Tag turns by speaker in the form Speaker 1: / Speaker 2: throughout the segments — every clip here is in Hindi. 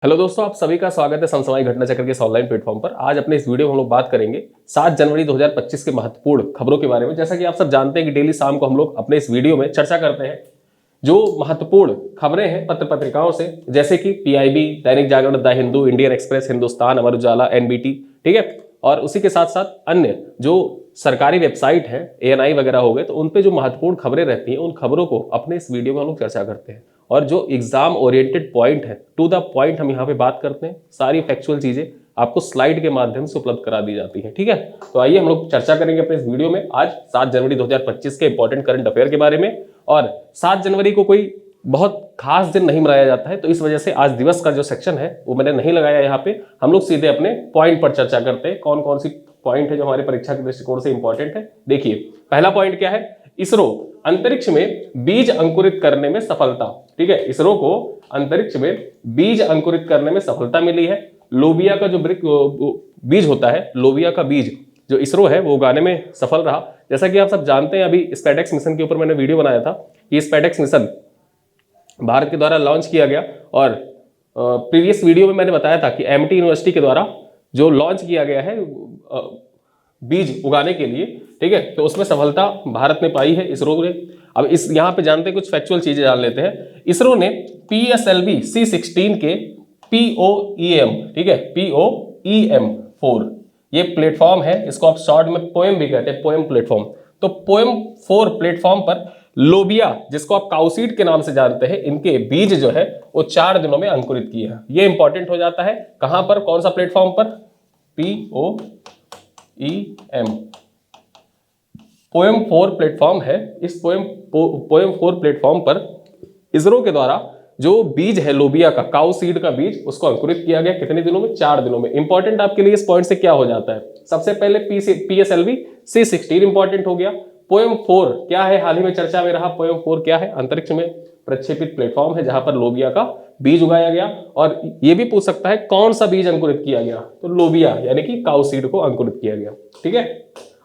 Speaker 1: हेलो दोस्तों, आप सभी का स्वागत है समसामयिक घटना चक्र के इस ऑनलाइन प्लेटफॉर्म पर। आज अपने इस वीडियो में हम लोग बात करेंगे 7 जनवरी 2025 के महत्वपूर्ण खबरों के बारे में। जैसा कि आप सब जानते हैं कि डेली शाम को हम लोग अपने इस वीडियो में चर्चा करते हैं जो महत्वपूर्ण खबरें हैं पत्र पत्रिकाओं से, जैसे कि PIB, Dainik Jagran, the Hindu, Indian express, Hindustan, Amar Ujala, NBT, ठीक है। और उसी के साथ साथ अन्य जो सरकारी वेबसाइट है, एएनआई वगैरह हो गए, तो उन पे जो महत्वपूर्ण खबरें रहती हैं उन खबरों को अपने इस वीडियो में हम लोग चर्चा करते हैं। और जो एग्जाम ओरिएंटेड पॉइंट है, टू द पॉइंट, हम यहाँ पे बात करते हैं। सारी फैक्चुअल चीजें आपको स्लाइड के माध्यम से उपलब्ध करा दी जाती है, ठीक है। तो आइए हम लोग चर्चा करेंगे अपने इस वीडियो में आज 7 जनवरी 2025 के इंपॉर्टेंट करंट अफेयर के बारे में। और 7 जनवरी को कोई बहुत खास दिन नहीं मनाया जाता है, तो इस वजह से आज दिवस का जो सेक्शन है वो मैंने नहीं लगाया यहाँ पे। हम लोग सीधे अपने पॉइंट पर चर्चा करते हैं, कौन कौन सी पॉइंट है जो हमारे परीक्षा के दृष्टिकोण से इंपॉर्टेंट है। देखिए, पहला पॉइंट क्या है, इसरो अंतरिक्ष में बीज अंकुरित करने में सफलता, ठीक है। इसरो को अंतरिक्ष में बीज अंकुरित करने में सफलता मिली है। लोबिया का जो बीज होता है, लोबिया का बीज जो इसरो है वो उगाने में सफल रहा। जैसा कि आप सब जानते हैं, अभी स्पेडेक्स मिशन के ऊपर मैंने वीडियो बनाया था कि स्पेडेक्स मिशन भारत के द्वारा लॉन्च किया गया। और प्रीवियस वीडियो में मैंने बताया था कि एमटी यूनिवर्सिटी के द्वारा जो लॉन्च किया गया है बीज उगाने के लिए, ठीक है, तो उसमें सफलता भारत ने पाई है, इसरो ने। अब इस यहाँ पे जानते हैं, कुछ फैक्चुअल चीजें जान लेते हैं। इसरो ने PSLV C16 के POEM, ठीक है, POEM4 ये प्लेटफॉर्म है, इसको आप शॉर्ट में पोएम भी कहते हैं, पोएम प्लेटफॉर्म। तो पोएम 4 प्लेटफॉर्म पर लोबिया, जिसको आप काउसीड के नाम से जानते हैं, इनके बीज जो है वो 4 दिनों में अंकुरित किए हैं। ये इंपॉर्टेंट हो जाता है। कहां पर, कौन सा प्लेटफॉर्म पर? POEM, पोएम 4 प्लेटफॉर्म है। इस पोएम 4 प्लेटफॉर्म पर इसरो के द्वारा जो बीज है लोबिया का, काउ सीड का बीज, उसको अंकुरित किया गया। कितने दिनों में? 4 दिनों में। इंपॉर्टेंट आपके लिए इस पॉइंट से क्या हो जाता है, सबसे पहले PSLV C16 इंपॉर्टेंट हो गया। पोएम 4 क्या है, हाल ही में चर्चा में रहा। पोएम 4 क्या है? अंतरिक्ष में प्रक्षेपित प्लेटफॉर्म है जहां पर लोबिया का बीज उगाया गया। और ये भी पूछ सकता है कौन सा बीज अंकुरित किया गया, तो लोबिया यानी कि काउ सीड को अंकुरित किया गया, ठीक है।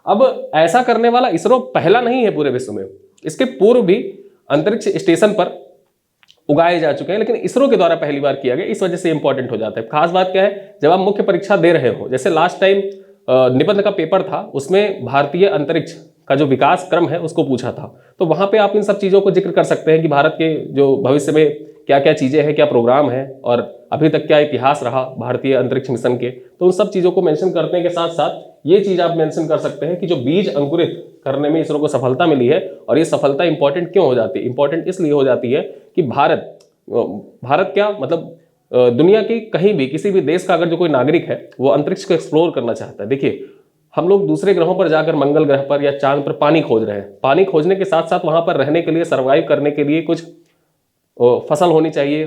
Speaker 1: अब ऐसा करने वाला इसरो पहला नहीं है पूरे विश्व में, इसके पूर्व भी अंतरिक्ष स्टेशन पर उगाए जा चुके हैं, लेकिन इसरो के द्वारा पहली बार किया गया, इस वजह से इंपॉर्टेंट हो जाता है। खास बात क्या है, जब आप मुख्य परीक्षा दे रहे हो, जैसे लास्ट टाइम निबंध का पेपर था, उसमें भारतीय अंतरिक्ष का जो विकास क्रम है उसको पूछा था, तो वहां पे आप इन सब चीजों को जिक्र कर सकते हैं कि भारत के जो भविष्य में क्या क्या चीजें हैं, क्या प्रोग्राम है और अभी तक क्या इतिहास रहा भारतीय अंतरिक्ष मिशन के। तो उन सब चीजों को मेंशन करने के साथ साथ ये चीज आप मेंशन कर सकते हैं कि जो बीज अंकुरित करने में इसरो को सफलता मिली है। और ये सफलता इंपॉर्टेंट क्यों हो जाती है? इंपॉर्टेंट इसलिए हो जाती है कि भारत क्या मतलब दुनिया की कहीं भी किसी भी देश का अगर जो कोई नागरिक है वो अंतरिक्ष को एक्सप्लोर करना चाहता है। देखिए, हम लोग दूसरे ग्रहों पर जाकर, मंगल ग्रह पर या चांद पर पानी खोज रहे हैं। पानी खोजने के साथ साथ वहां पर रहने के लिए, सर्वाइव करने के लिए कुछ फसल होनी चाहिए,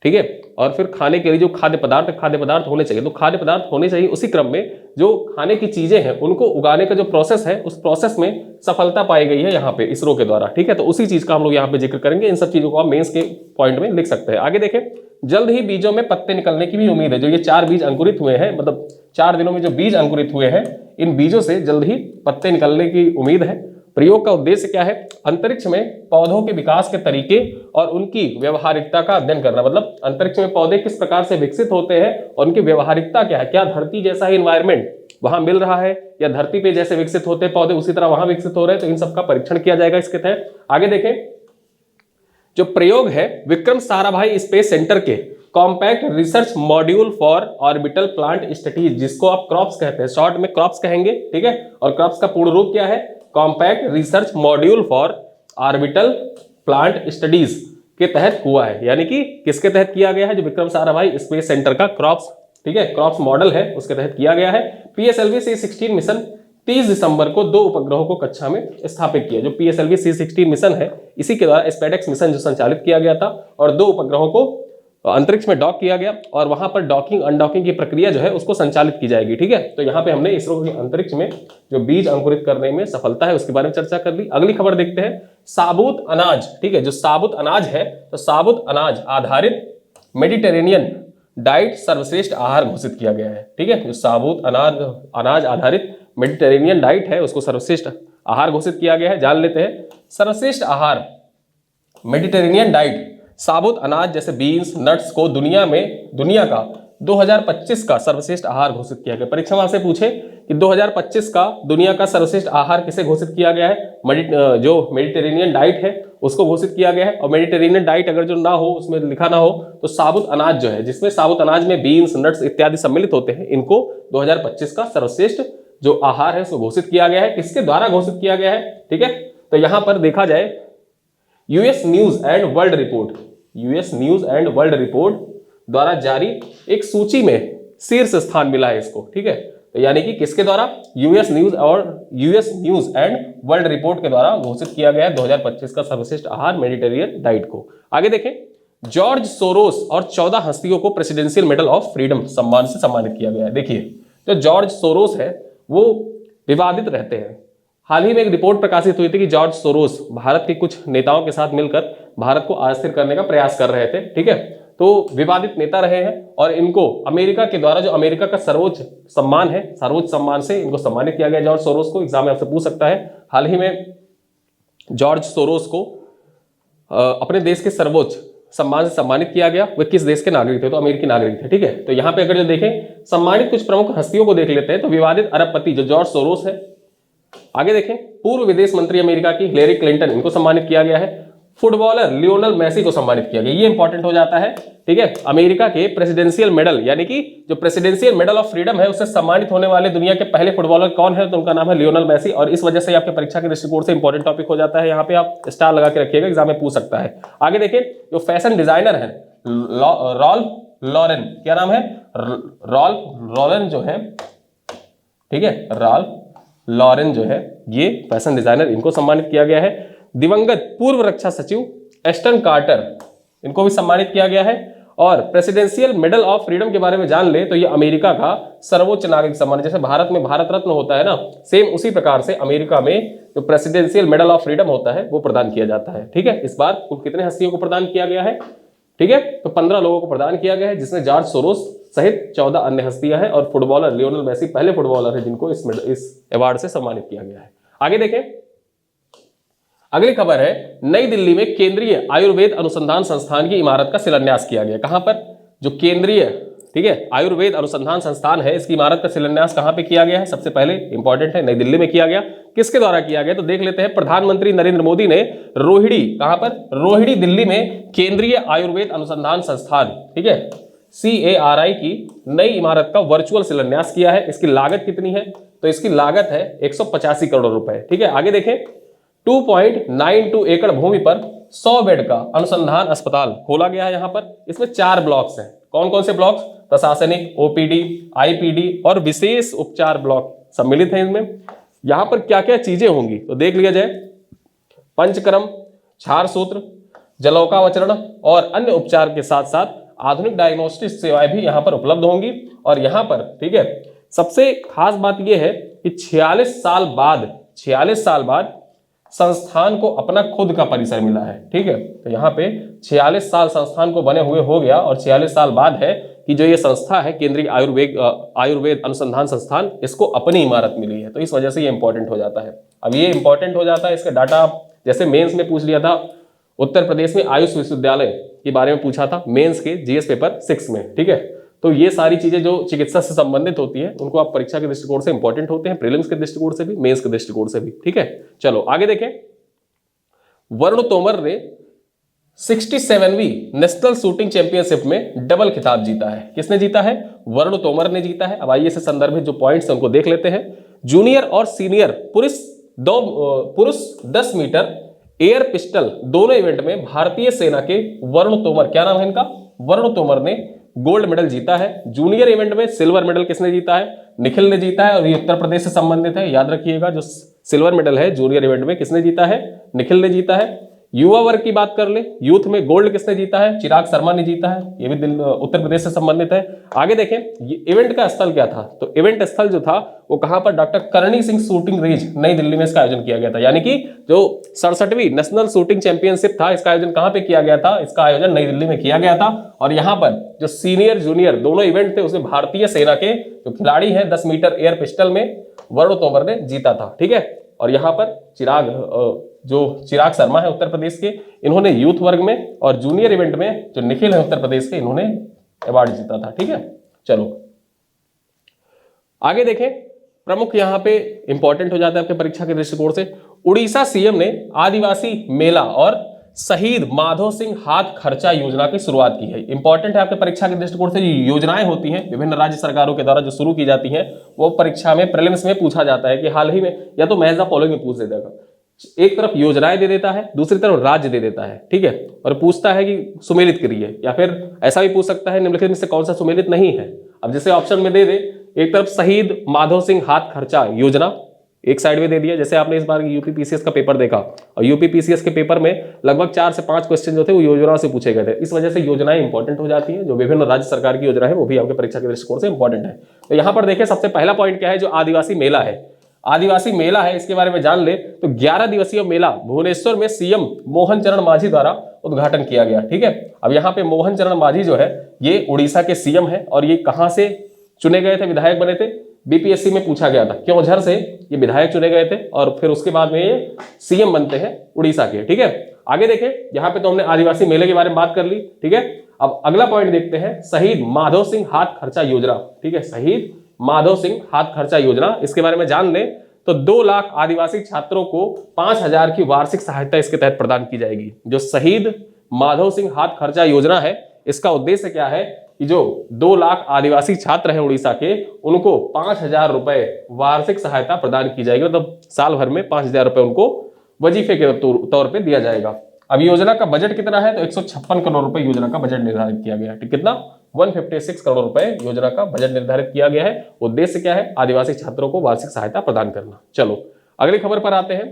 Speaker 1: ठीक है। और फिर खाने के लिए जो खाद्य पदार्थ होने चाहिए, तो खाद्य पदार्थ होने चाहिए। उसी क्रम में जो खाने की चीजें हैं उनको उगाने का जो प्रोसेस है, उस प्रोसेस में सफलता पाई गई है यहाँ पे इसरो के द्वारा, ठीक है। तो उसी चीज का हम लोग यहाँ पे जिक्र करेंगे। इन सब चीजों को आप मेंस के पॉइंट में लिख सकते हैं। आगे देखें, जल्द ही बीजों में पत्ते निकलने की भी उम्मीद है। जो ये 4 बीज अंकुरित हुए हैं, मतलब 4 दिनों में जो बीज अंकुरित हुए हैं, इन बीजों से जल्द ही पत्ते निकलने की उम्मीद है। प्रयोग का उद्देश्य क्या है? अंतरिक्ष में पौधों के विकास के तरीके और उनकी व्यवहारिकता का अध्ययन करना। मतलब अंतरिक्ष में पौधे किस प्रकार से विकसित होते हैं और उनकी व्यवहारिकता क्या है। क्या धरती जैसा ही इन्वायरमेंट वहां मिल रहा है, या धरती पे जैसे विकसित होते पौधे उसी तरह वहां विकसित हो रहे हैं? तो इन सबका परीक्षण किया जाएगा इसके तहत। आगे देखें, जो प्रयोग है विक्रम साराभाई स्पेस सेंटर के compact research module for orbital plant studies, जिसको आप क्रॉप्स कहते हैं, शॉर्ट में क्रॉप्स कहेंगे, ठीक है। और क्रॉप्स का पूर्ण रूप क्या है? Compact research module for orbital plant studies के तहत हुआ है। यानी कि किसके तहत किया गया है? जो विक्रम साराभाई स्पेस सेंटर का क्रॉप्स, ठीक है, क्रॉप्स मॉडल है, उसके तहत किया गया है। PSLV C16 मिशन 30 दिसंबर को 2 उपग्रहों को कक्षा में स्थापित किया। जो PSLV C16 मिशन है, इसी के द्वारा स्पेडेक्स मिशन जो संचालित किया गया था, और 2 उपग्रहों को अंतरिक्ष में डॉक किया गया, और वहां पर डॉकिंग अनडॉकिंग की प्रक्रिया जो है उसको संचालित की जाएगी, ठीक है। तो यहाँ पे हमने इसरो के अंतरिक्ष में जो बीज अंकुरित करने में सफलता है उसके बारे में चर्चा कर ली। अगली खबर देखते हैं, साबुत अनाज, ठीक है। जो साबुत अनाज है, तो साबुत अनाज आधारित मेडिटेरेनियन डाइट सर्वश्रेष्ठ आहार घोषित किया गया है, ठीक है। जो साबुत अनाज आधारित मेडिटेरेनियन डाइट है उसको सर्वश्रेष्ठ आहार घोषित किया गया है। जान लेते हैं, सर्वश्रेष्ठ आहार मेडिटेरेनियन डाइट साबुत अनाज जैसे बीन्स, नट्स को दुनिया का 2025 का सर्वश्रेष्ठ आहार घोषित किया गया। परीक्षा में आपसे पूछे कि 2025 का दुनिया का सर्वश्रेष्ठ आहार किसे घोषित किया गया है? जो मेडिटेरेनियन डाइट है उसको घोषित किया गया है। और मेडिटेरेनियन डाइट अगर जो ना हो, उसमें लिखा ना हो, तो साबुत अनाज जो है, जिसमें साबुत अनाज में बीन्स, नट्स इत्यादि सम्मिलित होते हैं, इनको 2025 का सर्वश्रेष्ठ जो आहार है उसको घोषित किया गया है। किसके द्वारा घोषित किया गया है? ठीक है, तो यहां पर देखा जाए US news and world report द्वारा जारी एक सूची में शीर्ष स्थान मिला है इसको। ठीक है, तो यानी कि किसके द्वारा? US news and world report के द्वारा घोषित किया गया है 2025 का सर्वश्रेष्ठ आहार मेडिटेरियन डाइट को। आगे देखें, जॉर्ज सोरोस और 14 हस्तियों को प्रेसिडेंशियल मेडल ऑफ फ्रीडम सम्मान से सम्मानित किया गया है। देखिए, जो जॉर्ज सोरोस है वो विवादित रहते हैं। हाल ही में एक रिपोर्ट प्रकाशित हुई थी कि जॉर्ज सोरोस भारत के कुछ नेताओं के साथ मिलकर भारत को अस्थिर करने का प्रयास कर रहे थे। ठीक है, तो विवादित नेता रहे हैं और इनको अमेरिका के द्वारा, जो अमेरिका का सर्वोच्च सम्मान है, सर्वोच्च सम्मान से इनको सम्मानित किया गया जॉर्ज सोरोस को। एग्जाम में आपसे पूछ सकता है, हाल ही में जॉर्ज सोरोस को अपने देश के सर्वोच्च सम्मान से सम्मानित किया गया। वे किस देश के नागरिक थे? तो अमेरिकी नागरिक थे। ठीक है, तो यहां पे अगर जो देखें सम्मानित कुछ प्रमुख हस्तियों को देख लेते हैं, तो विवादित अरबपति जो जॉर्ज सोरोस है। आगे देखें, पूर्व विदेश मंत्री अमेरिका की हिलेरी क्लिंटन, इनको सम्मानित किया गया है। फुटबॉलर लियोनेल मेसी को सम्मानित किया गया, ये इंपॉर्टेंट हो जाता है। ठीक है, अमेरिका के प्रेसिडेंशियल मेडल, यानी कि जो प्रेसिडेंशियल मेडल ऑफ फ्रीडम है, उससे सम्मानित होने वाले दुनिया के पहले फुटबॉलर कौन है? तो उनका नाम है लियोनेल मेसी। और इस वजह से आपके परीक्षा के दृष्टिकोण से इंपॉर्टेंट टॉपिक हो जाता है। यहाँ पे आप स्टार लगा के रखिएगा, एग्जाम में पूछ सकता है। आगे देखिए, जो फैशन डिजाइनर है रॉल्फ लॉरेन, क्या नाम है? रॉल्फ लॉरेन जो है, ठीक है, रॉल्फ लॉरेन जो है, ये फैशन डिजाइनर, इनको सम्मानित किया गया है। दिवंगत पूर्व रक्षा सचिव एस्टन कार्टर, इनको भी सम्मानित किया गया है। और प्रेसिडेंशियल मेडल ऑफ फ्रीडम के बारे में जान ले तो ये अमेरिका का सर्वोच्च नागरिक सम्मान, जैसे भारत में भारत रत्न होता है ना, सेम उसी प्रकार से अमेरिका में जो प्रेसिडेंशियल मेडल ऑफ फ्रीडम होता है वो प्रदान किया जाता है। ठीक है, इस बार कुल कितने हस्तियों को प्रदान किया गया है? ठीक है, तो 15 लोगों को प्रदान किया गया है, जिसमें जॉर्ज सोरोस सहित 14 अन्य हस्तियां हैं। और फुटबॉलर लियोनेल मेसी पहले फुटबॉलर है जिनको इस अवार्ड से सम्मानित किया गया है। आगे देखें, अगली खबर है, नई दिल्ली में केंद्रीय आयुर्वेद अनुसंधान संस्थान की इमारत का शिलान्यास किया गया। कहां पर? जो केंद्रीय, ठीक है, आयुर्वेद अनुसंधान संस्थान है, इसकी इमारत का शिलान्यास कहां पे किया गया है? सबसे पहले इंपॉर्टेंट है, नई दिल्ली में किया गया। किसके द्वारा किया गया? तो देख लेते हैं। प्रधानमंत्री नरेंद्र मोदी ने रोहिणी, कहां पर? रोहिणी दिल्ली में केंद्रीय आयुर्वेद अनुसंधान संस्थान, ठीक है, CARI की नई इमारत का वर्चुअल शिलान्यास किया है। इसकी लागत कितनी है? तो इसकी लागत है 185 करोड़ रुपए। ठीक है, आगे देखें, 2.92 एकड़ भूमि पर 100 बेड का अनुसंधान अस्पताल खोला गया है। यहां पर इसमें 4 ब्लॉक्स हैं। कौन कौन से ब्लॉक्स? प्रशासनिक, OPD, IPD और विशेष उपचार ब्लॉक सम्मिलित हैं इनमें। यहां पर क्या क्या चीजें होंगी तो देख लिया जाए। पंचकर्म, क्षार सूत्र, जलौकावचरण और अन्य उपचार के साथ साथ आधुनिक डायग्नोस्टिक सेवाएं भी यहां पर उपलब्ध होंगी। और यहां पर, ठीक है, सबसे खास बात यह है कि 46 साल बाद संस्थान को अपना खुद का परिसर मिला है। ठीक है, तो यहाँ पे 46 साल संस्थान को बने हुए हो गया और 46 साल बाद है कि जो ये संस्था है केंद्रीय आयुर्वेद अनुसंधान संस्थान, इसको अपनी इमारत मिली है। तो इस वजह से ये इंपॉर्टेंट हो जाता है। अब ये इंपॉर्टेंट हो जाता है, इसका डाटा जैसे मेंस में पूछ लिया था, उत्तर प्रदेश में आयुष विश्वविद्यालय के बारे में पूछा था मेंस के GS पेपर 6 में। ठीक है, तो ये सारी चीजें जो चिकित्सा से संबंधित होती है उनको आप परीक्षा के दृष्टिकोण से इंपॉर्टेंट होते हैं, प्रीलिम्स के दृष्टिकोण से भी, मेंस के दृष्टिकोण से भी। ठीक है, चलो आगे देखें। वरुण तोमर ने 67वीं नेशनल शूटिंग चैंपियनशिप में डबल खिताब जीता है। किसने जीता है? वरुण तोमर ने जीता है। अब आइए से संदर्भित जो पॉइंट्स हैं उनको देख लेते हैं। जूनियर और सीनियर पुरुष 10 मीटर एयर पिस्टल दोनों इवेंट में भारतीय सेना के वरुण तोमर, क्या नाम है इनका? वरुण तोमर ने गोल्ड मेडल जीता है। जूनियर इवेंट में सिल्वर मेडल किसने जीता है? निखिल ने जीता है। और ये उत्तर प्रदेश से संबंधित है, याद रखिएगा। जो सिल्वर मेडल है जूनियर इवेंट में किसने जीता है? निखिल ने जीता है। युवा वर्ग की बात कर ले, यूथ में गोल्ड किसने जीता है? चिराग शर्मा ने जीता है। ये भी उत्तर प्रदेश से संबंधित है। आगे देखें, ये इवेंट का स्थल क्या था? तो इवेंट स्थल जो था वो कहां पर? Doctor Karni Singh shooting range, नई दिल्ली में इसका आयोजन किया गया था। यानी कि जो 67वीं नेशनल शूटिंग चैंपियनशिप था, इसका आयोजन कहां पे किया गया था? इसका आयोजन नई दिल्ली में किया गया था। और यहां पर जो सीनियर जूनियर दोनों इवेंट थे उसमें भारतीय सेना के जो खिलाड़ी हैं 10 मीटर एयर पिस्टल में वरुण तोमर ने जीता था। ठीक है, और यहां पर चिराग जो चिराग शर्मा है उत्तर प्रदेश के, इन्होंने यूथ वर्ग में, और जूनियर इवेंट में जो निखिल है उत्तर प्रदेश के, इन्होंने अवार्ड जीता था। ठीक है, चलो आगे देखें। प्रमुख यहां पे इंपॉर्टेंट हो जाता है आपके परीक्षा के दृष्टिकोण से। उड़ीसा सीएम ने आदिवासी मेला और शहीद माधो सिंह हाथ खर्चा योजना की शुरुआत की है। इंपॉर्टेंट है आपके परीक्षा के दृष्टिकोण से। योजनाएं होती हैं विभिन्न राज्य सरकारों के द्वारा जो शुरू की जाती हैं, वो परीक्षा में प्रीलिम्स में पूछा जाता है कि हाल ही में, या तो महज फॉलोइंग में पूछ देता है, एक तरफ योजनाएं दे देता है, दूसरी तरफ राज्य दे देता है। ठीक है, और पूछता है कि सुमेलित करिए, या फिर ऐसा भी पूछ सकता है निम्नलिखित में से कौन सा सुमेलित नहीं है। अब जैसे ऑप्शन में दे दे, एक तरफ शहीद माधो सिंह हाथ खर्चा योजना एक साइड में दे दिया, जैसे आपने इस बार यूपीपीसीएस का पेपर देखा, और यूपीपीसीएस के पेपर में लगभग 4 से 5 क्वेश्चन जो थे वो योजनाओं से पूछे गए थे। इस वजह से योजनाएं इंपॉर्टेंट हो जाती हैं। जो विभिन्न राज्य सरकार की योजना है वो भी आपके परीक्षा के दृष्टिकोण से इंपॉर्टेंट है। तो यहाँ पर देखिए सबसे पहला पॉइंट क्या है, जो आदिवासी मेला है। आदिवासी मेला है, इसके बारे में जान ले तो 11 दिवसीय मेला भुवनेश्वर में सीएम मोहन चरण मांझी द्वारा उद्घाटन किया गया। ठीक है, अब यहाँ पे मोहन चरण मांझी जो है ये उड़ीसा के सीएम है, और ये कहां से चुने गए थे, विधायक बने थे, बीपीएससी में पूछा गया था, क्योंझर से ये विधायक चुने गए थे, और फिर उसके बाद में ये सीएम बनते हैं उड़ीसा के। ठीक है, आगे देखें, यहाँ पे तो हमने आदिवासी मेले के बारे में बात कर ली। ठीक है, अब अगला पॉइंट देखते हैं, शहीद माधो सिंह हाथ खर्चा योजना। ठीक है, शहीद माधो सिंह हाथ खर्चा योजना, इसके बारे में जान लें तो 2 लाख आदिवासी छात्रों को 5,000 की वार्षिक सहायता इसके तहत प्रदान की जाएगी। जो शहीद माधो सिंह हाथ खर्चा योजना है, इसका उद्देश्य क्या है कि जो 2 लाख आदिवासी छात्र हैं उड़ीसा के, उनको 5,000 रुपए वार्षिक सहायता प्रदान की जाएगी। मतलब साल भर में 5,000 रुपए उनको वजीफे के तौर पे दिया जाएगा। अब योजना का बजट कितना है, तो 156 करोड़ रुपए योजना का बजट निर्धारित किया गया है। कितना, 156 करोड़ रुपए योजना का बजट निर्धारित किया गया है। उद्देश्य क्या है, आदिवासी छात्रों को वार्षिक सहायता प्रदान करना। चलो अगली खबर पर आते हैं।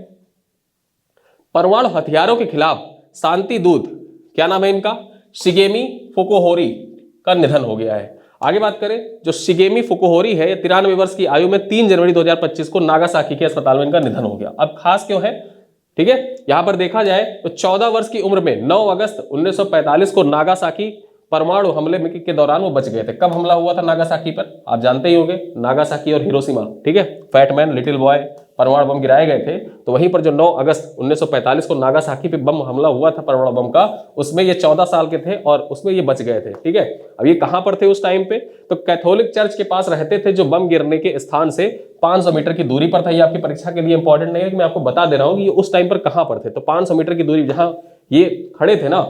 Speaker 1: परमाणु हथियारों के खिलाफ शांति दूत, क्या नाम है इनका, शिगेमी फुकुहोरी का निधन हो गया है। आगे बात करें, जो शिगेमी फुकुहोरी है, 93 वर्ष की आयु में 3 जनवरी 2025 को नागासाकी के अस्पताल में इनका निधन हो गया। अब खास क्यों है, ठीक है, यहां पर देखा जाए तो 14 वर्ष की उम्र में 9 अगस्त 1945 को नागासाकी परमाणु हमले के दौरान वो बच गए थे। कब हमला हुआ था नागासाकी पर, आप जानते ही होंगे, नागासाकी और हिरोशिमा। ठीक है, फैटमैन, लिटिल बॉय, परमाणु बम गिराए गए थे, तो वहीं पर जो 9 अगस्त 1945 को नागासाकी पे बम हमला हुआ था परमाणु बम का, उसमें ये 14 साल के थे और उसमें ये बच गए थे। ठीक है, अब ये कहां पर थे उस टाइम पे, तो कैथोलिक चर्च के पास रहते थे, जो बम गिरने के स्थान से 500 मीटर की दूरी पर था। ये आपकी परीक्षा के लिए इंपॉर्टेंट नहीं है कि मैं आपको बता दे रहा हूं कि ये उस टाइम पर कहां पर थे। तो 500 मीटर की दूरी जहां ये खड़े थे ना,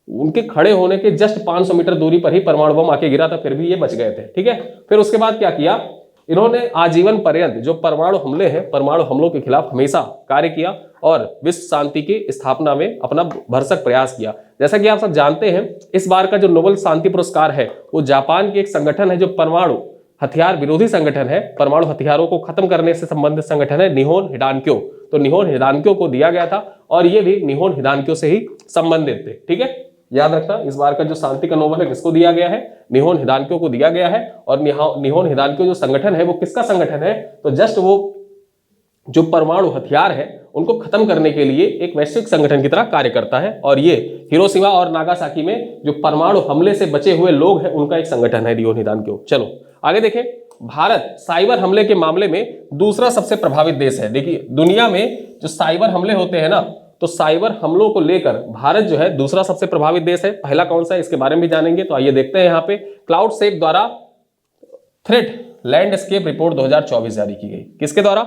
Speaker 1: उनके खड़े होने के जस्ट 500 मीटर दूरी पर ही परमाणु बम आके गिरा था, फिर भी ये बच गए थे। ठीक है, फिर उसके बाद क्या किया इन्होंने, आजीवन पर्यंत जो परमाणु हमले हैं, परमाणु हमलों के खिलाफ हमेशा कार्य किया और विश्व शांति की स्थापना में अपना भरसक प्रयास किया। जैसा कि आप सब जानते हैं, इस बार का जो नोबेल शांति पुरस्कार है वो जापान के एक संगठन है जो परमाणु हथियार विरोधी संगठन है, परमाणु हथियारों को खत्म करने से संबंधित संगठन है, निहोन हिडानक्यो। तो निहोन हिडानक्यो को दिया गया था और ये भी निहोन हिडानक्यो से ही संबंधित थे। ठीक है, याद रखना, इस बार का जो शांति का नोबेल है किसको दिया गया है, निहोन हिडानक्यो को दिया गया है। और निहोन हिडानक्यो जो संगठन है वो किसका संगठन है, तो जस्ट वो जो परमाणु हथियार है उनको खत्म करने के लिए एक वैश्विक संगठन की तरह कार्य करता है। और ये हिरोशिमा और नागासाकी में जो परमाणु हमले से बचे हुए लोग हैं उनका एक संगठन है निहोन हिडानक्यो। चलो आगे देखें, भारत साइबर हमले के मामले में दूसरा सबसे प्रभावित देश है। देखिए दुनिया में जो साइबर हमले होते हैं ना, तो साइबर हमलों को लेकर भारत जो है दूसरा सबसे प्रभावित देश है। पहला कौन सा है इसके बारे में भी जानेंगे। तो आइए देखते हैं, यहाँ पे क्लाउड सेक द्वारा थ्रेट लैंडस्केप रिपोर्ट 2024 जारी की गई। किसके द्वारा,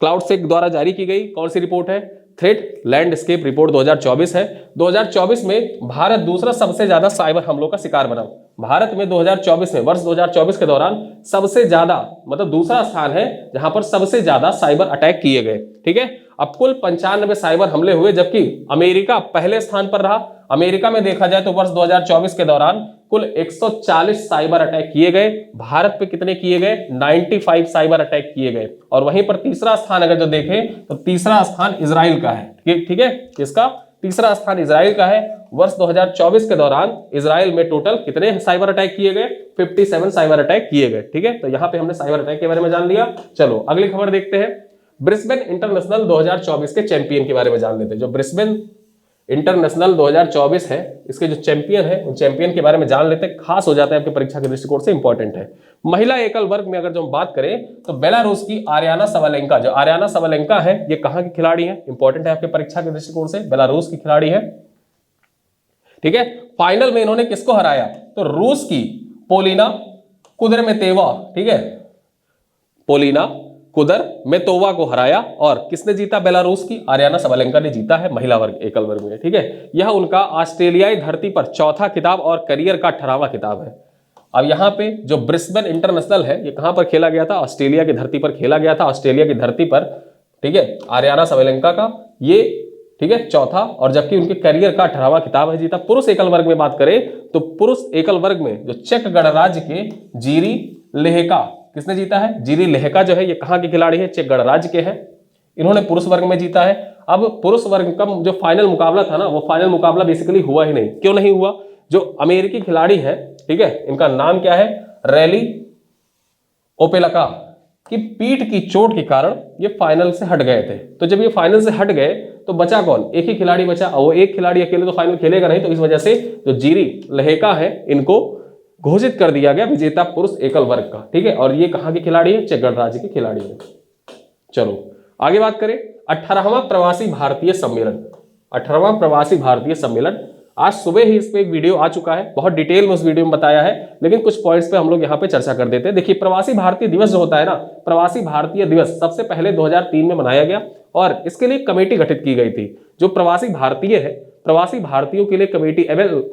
Speaker 1: क्लाउड सेक द्वारा जारी की गई। कौन सी रिपोर्ट है, थ्रेट लैंडस्केप रिपोर्ट 2024 है। 2024 में भारत दूसरा सबसे ज्यादा साइबर हमलों का शिकार बना। भारत में 2024 में, वर्ष 2024 के दौरान सबसे ज्यादा, मतलब दूसरा स्थान है जहां पर सबसे ज्यादा साइबर अटैक किए गए। ठीक है, अब कुल 95 साइबर हमले हुए, जबकि अमेरिका पहले स्थान पर रहा। अमेरिका में देखा जाए तो वर्ष 2024 के दौरान कुल 140 साइबर अटैक किए गए। भारत पे कितने किए गए, 95 साइबर अटैक किए गए। और वहीं पर तीसरा स्थान अगर जो देखें तो तीसरा स्थान इजराइल का है। ठीक है, किसका, तीसरा स्थान इजराइल का है। वर्ष 2024 के दौरान इजराइल में टोटल कितने साइबर अटैक किए गए, 57 साइबर अटैक किए गए। ठीक है, तो यहां पे हमने साइबर अटैक के बारे में जान लिया। चलो अगली खबर देखते हैं, ब्रिस्बेन इंटरनेशनल 2024 के चैंपियन के बारे में जान लेते हैं। जो ब्रिस्बेन इंटरनेशनल 2024 है, इसके जो चैंपियन है उन चैंपियन के बारे में जान लेते हैं, खास हो जाता है आपकी परीक्षा के दृष्टिकोण से इंपॉर्टेंट है। महिला एकल वर्ग में अगर जो हम बात करें तो बेलारूस की आर्याना सवालेंका, जो आर्याना सवालेंका है ये कहां की खिलाड़ी है, इंपॉर्टेंट है आपके परीक्षा के दृष्टिकोण से, बेलारूस की खिलाड़ी है, ठीक है। फाइनल में इन्होंने किसको हराया, तो रूस की पोलिना कुदरमेतेवा, ठीक है, पोलिना कुदरमेतोवा को हराया। और किसने जीता, बेलारूस की आर्याना सवालेंका ने जीता है महिला वर्ग एकल वर्ग में, ठीक है। यह उनका ऑस्ट्रेलियाई धरती पर चौथा खिताब और करियर का 18वां खिताब है। अब यहाँ पे जो ब्रिस्बेन इंटरनेशनल है ये कहां पर खेला गया था, ऑस्ट्रेलिया की धरती पर खेला गया था, ऑस्ट्रेलिया की धरती पर, ठीक है। आर्याना सवालेंका का ये, ठीक है, चौथा, और जबकि उनके करियर का 18वां खिताब है जीता। पुरुष एकल वर्ग में बात करें तो पुरुष एकल वर्ग में जो चेक गणराज्य के जीरी लेहका, किसने जीता है, जीरी लेहका जो है ये कहां के खिलाड़ी है, चेक गणराज्य के हैं, इन्होंने पुरुष वर्ग में जीता है। अब पुरुष वर्ग का जो फाइनल मुकाबला था ना, वो फाइनल मुकाबला बेसिकली हुआ ही नहीं। क्यों नहीं हुआ, जो अमेरिकी खिलाड़ी है, ठीक है, इनका नाम क्या है, रैली ओपेलका की पीठ की चोट के कारण ये फाइनल से हट गए थे। तो जब ये फाइनल से हट गए तो बचा कौन, एक ही खिलाड़ी बचा, और वो एक खिलाड़ी अकेले तो फाइनल खेलेगा नहीं, तो इस वजह से जो जीरी लेहका है इनको घोषित कर दिया गया विजेता पुरुष एकल वर्ग का, ठीक है। और ये कहां के खिलाड़ी है, चेक गणराज्य के खिलाड़ी है। चलो आगे बात करें, 18वां प्रवासी भारतीय सम्मेलन, 18वां प्रवासी भारतीय सम्मेलन, आज सुबह ही इस पे एक वीडियो आ चुका है, बहुत डिटेल में उस वीडियो में बताया है, लेकिन कुछ पॉइंट्स पे हम लोग यहाँ पे चर्चा कर देते हैं। देखिए प्रवासी भारतीय दिवस जो होता है ना, प्रवासी भारतीय दिवस सबसे पहले 2003 में मनाया गया और इसके लिए कमेटी गठित की गई थी। जो प्रवासी भारतीय है, प्रवासी भारतीयों के लिए कमेटी